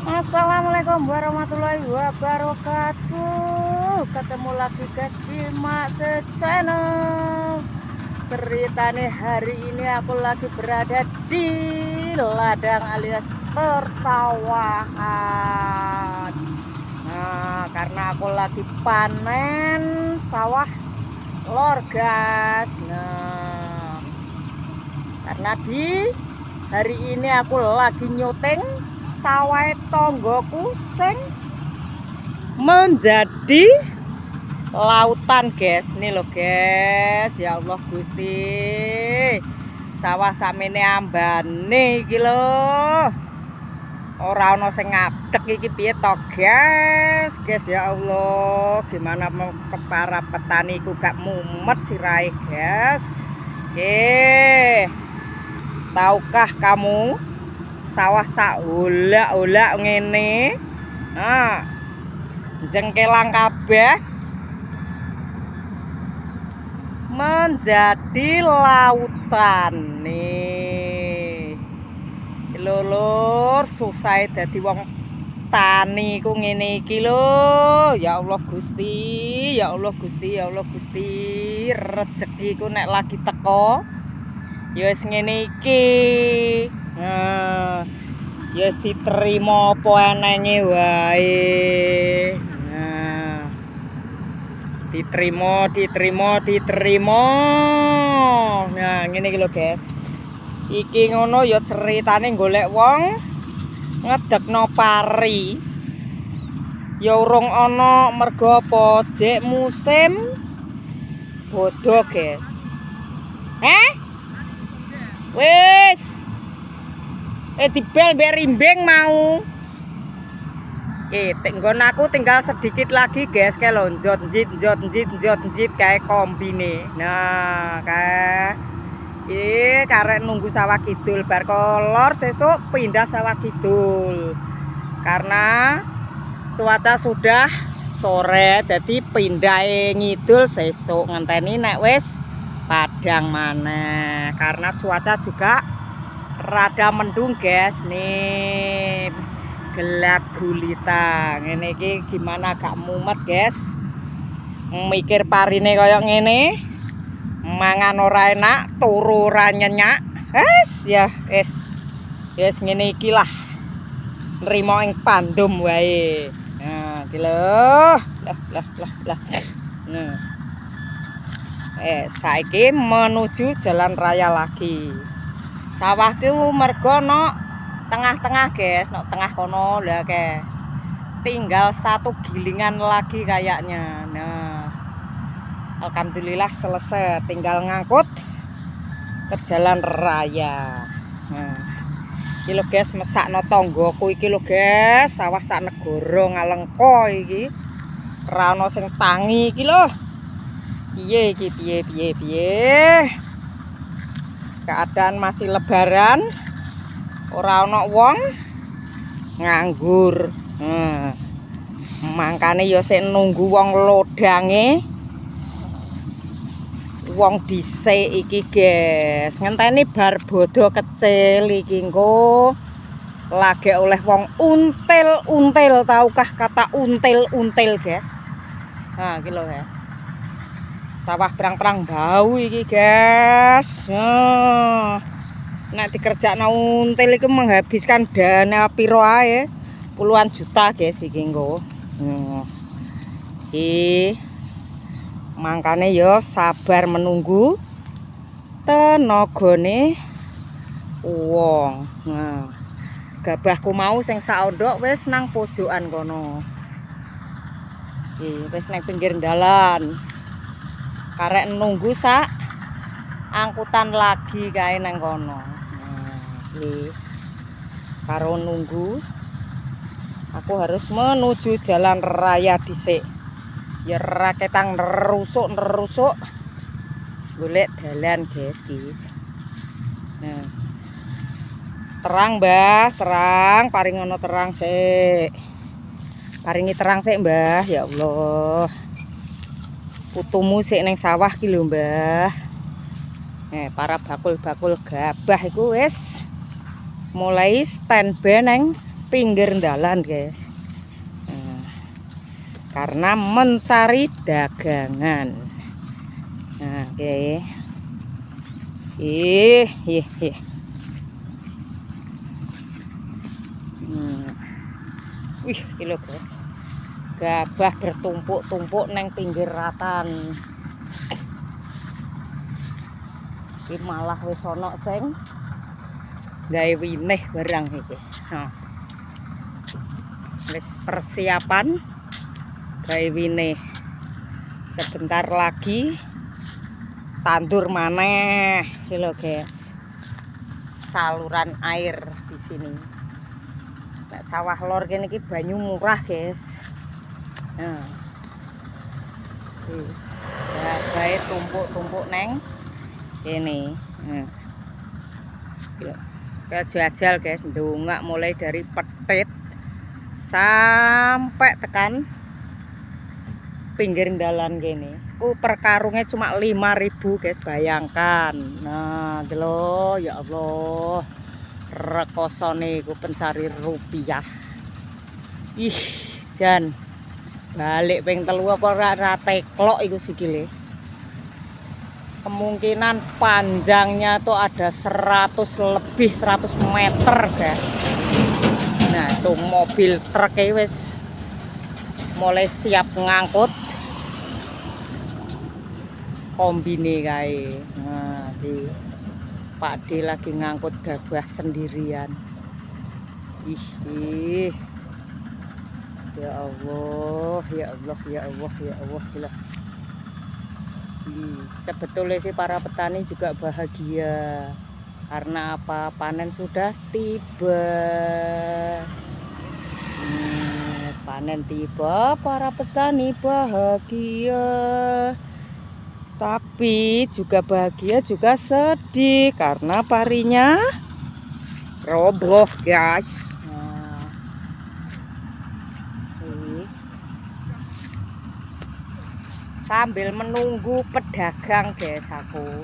Assalamualaikum warahmatullahi wabarakatuh. Ketemu lagi guys di Makse Channel. Ceritanya hari ini aku lagi berada di ladang alias persawahan. Nah, karena aku lagi panen sawah lor guys. Nah, karena di hari ini aku lagi nyuting sawah tonggoku sing menjadi lautan guys. Nih loh guys, ya Allah Gusti, sawah sakmene ambane iki lho, ora ana sing ngadeg iki piye to guys. Ya Allah, gimana para petani ku gak mumet sirahe guys. Tahukah kamu sawah sak olak-olak ngene, nah jengkelang kabeh menjadi lautan nih. Lulur susah dadi wong tani ku ngene iki lho. Ya Allah Gusti, ya Allah Gusti, ya Allah Gusti, rezeki ku nek lagi teko ya wis ngene iki. Nah, ya diterima apa enenge wae. Nah, diterima. Nah, ngene iki lho, guys. Iki ngono ya ceritane golek wong ngedekno pari. Ya urung ana mergo apa jek musim bodo, guys. Wis dibel mbek rimbing mau. Nggon aku tinggal sedikit lagi guys, kayak lonjot njit kayak kombine. Nah, kayak karek nunggu sawah kidul bar kolor sesuk pindah sawah kidul. Karena cuaca sudah sore, jadi pindah ngidul sesuk ngenteni nek wis padang maneh. Karena cuaca juga rada mendung guys, nih gelap gulita ngene iki. Gimana gak mumet guys mikir parine kaya ngene, mangan ora enak, turu ora nyenyak. Wes ngene iki lah, nrimo ing pandum wae. Nah iki lho, lah. Nah, saiki menuju jalan raya lagi. Sawahku mergo no tengah-tengah guys, no tengah kono lah ke. Tinggal satu gilingan lagi kayaknya. Nah, alhamdulillah selesai, tinggal ngangkut ke jalan raya. Nah, iki lho guys, mesakno tonggoku iki lho guys, sawah sak negoro ngalengko iki. Ora ana sing tangi iki lho. Piye iki piye? Keadaan masih lebaran, ora ana wong nganggur. Mangkane ya sik nunggu wong lodange, wong dhisik iki guys. Ngenteni bar bodo kecil iki engko lagi oleh wong until. Tahukah kata until guys? Nah iki lho guys, sawah perang-perang bau iki guys. Nek dikerjakno until iku menghabiskan dana piro ae, puluhan juta guys iki engko. Mangkane yo sabar menunggu tenagane wong. Nah, gabahku mau sing saondok wis nang pojokan kono. Wis nang pinggir dalan. Karek nunggu sak angkutan lagi kae nang kono. Nah, karo nunggu aku harus menuju jalan raya dhisik. Ya raketang nerusuk golek dalan guys. Nah, terang Mbah, terang, paringono terang sik. Paringi terang sik Mbah, ya Allah. Putumu sik neng sawah ki lho Mbah. Para bakul-bakul gabah iku wis mulai standby neng pinggir dalan, guys. Nah, karena mencari dagangan. Nah, oke. Ih. Wih, kilo, guys. Gabah bertumpuk-tumpuk neng pinggir ratan. Iki malah wis ana sing gawe wineh barang iki. Nah. Wis persiapan gawe wineh. Sebentar lagi tandur maneh, iki lho, guys. Saluran air di sini. Nek sawah lor kene iki banyu murah, guys. Nah. Ya, bae tumpuk-tumpuk neng ini. Nah. Jajal, guys, ndongak mulai dari petit sampai tekan pinggir dalan kene. Per karungnya cuma 5.000, guys, bayangkan. Nah, delok, ya Allah. Rekosone iku pencari rupiah. Ih, jan balik ping 3 apa ora teklok iku sikile. Kemungkinan panjangnya tuh ada 100 lebih 100 meter, guys. Nah, tuh mobil truk wis mulai siap ngangkut kombine kae. Nah, di Pak D lagi ngangkut gabah sendirian. Ih. Ya Allah, ya Allah, ya Allah, ya Allah, gila. Sebetulnya sih para petani juga bahagia. Karena apa? Panen sudah tiba. Panen tiba, para petani bahagia. Tapi juga bahagia juga sedih karena parinya roboh, guys. Sambil menunggu pedagang, guys, aku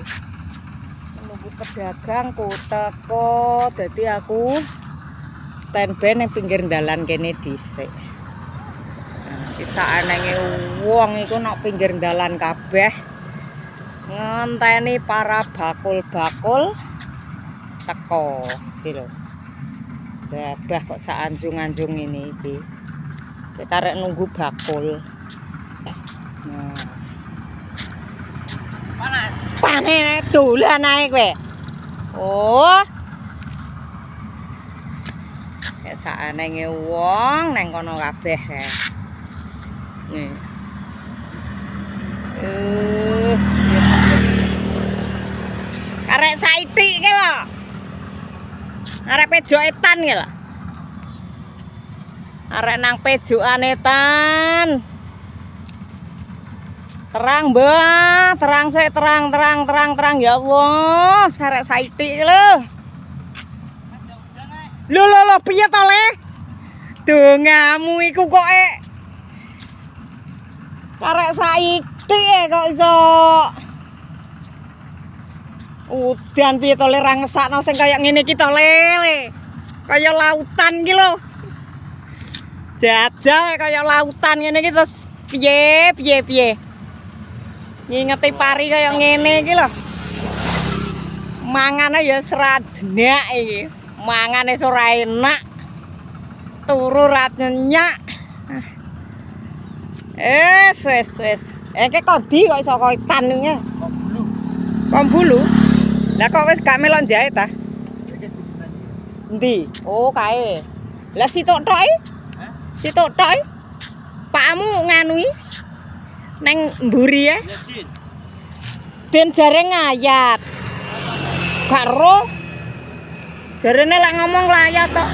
menunggu pedagangku teko, jadi aku standby nang pinggir dalan kene dhisik. Nah, kita anenge wong iku nang pinggir dalan kabeh ngenteni para bakul-bakul teko iki lho. Gabah kok sak anjung-anjung ini iki. Kita rek nunggu bakul. Nah. Panen dolan ae kowe. Oh. Ya saknenge wong nang kono kabeh. Nih. Arek saithik ki lho. Arek pejoketan ki lho. Arek nang pejokane tan. Terang, Mbak, terang sik, terang ya Allah, arek saithik lho. Lho, piye to, Le? Dongamu iku kok arek saithik kok iso. Udan piye to, Le, ra ngesakno sing kaya ngene iki to, Le. Kaya lautan iki lho. Jajal kaya lautan ngene iki terus piye. Ngingeti pari kaya ngene iki lho. Mangane ya seradenak iki. Mangane ora enak. Turu ra nyenyak. Wes. Iki kondi kok iso koitan iki. Kombulu. Lah kok wis gak melon jahe ta? Endi? Oh, kae. Lah sitok tok iki? Hah? Sitok tok iki? Pakmu nganui neng mburi ya? Den jare ngayat. Karo jarene lek ngomong layat tok.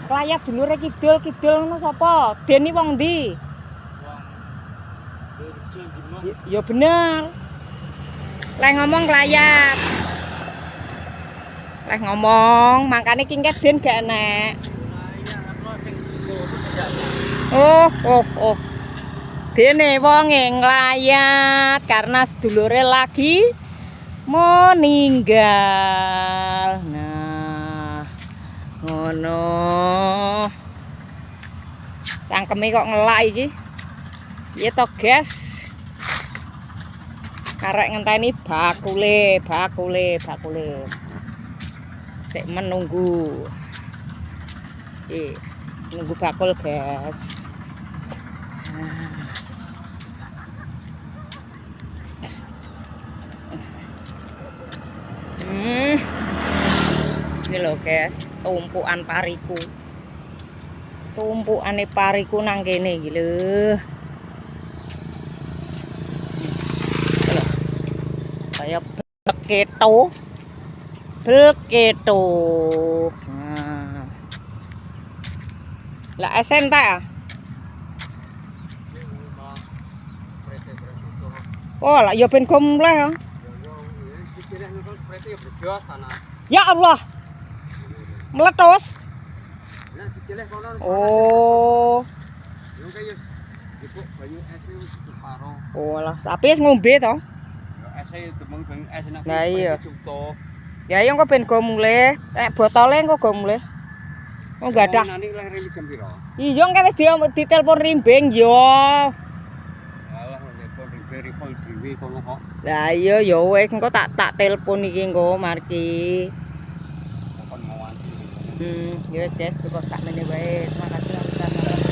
Layat dulure kidul ngono sapa? Den iki wong ndi? Ya bener. Lek ngomong layat. Lek ngomong makane kingket den gak enek. Oh. Dene wonge nglayat karena sedulure lagi meninggal. Nah, Ngono. Cangkeme kok ngelak iki. Piye to, guys? Karek ngenteni bakule. Sik menunggu. Nunggu bakul, guys. Ini loh, guys, tumpukan pariku. Tumpukane pariku nang kene iki lho. Kayak beketo. Nah. Lah esen ta? Oh, lah ya ben gomleh ya. Ya Allah. Meletus. Oh. Oh lah, tapi wis ngombe to. Lah iya. Ya iya kok ben go mulih. Nek botole engko go mulih. Oh enggak ada. Iya engko wis ditelepon rimbing yo. Lah iya ya wis engko tak telepon iki engko marki. Ya wis guys, cukup tak meneh wae. Terima kasih.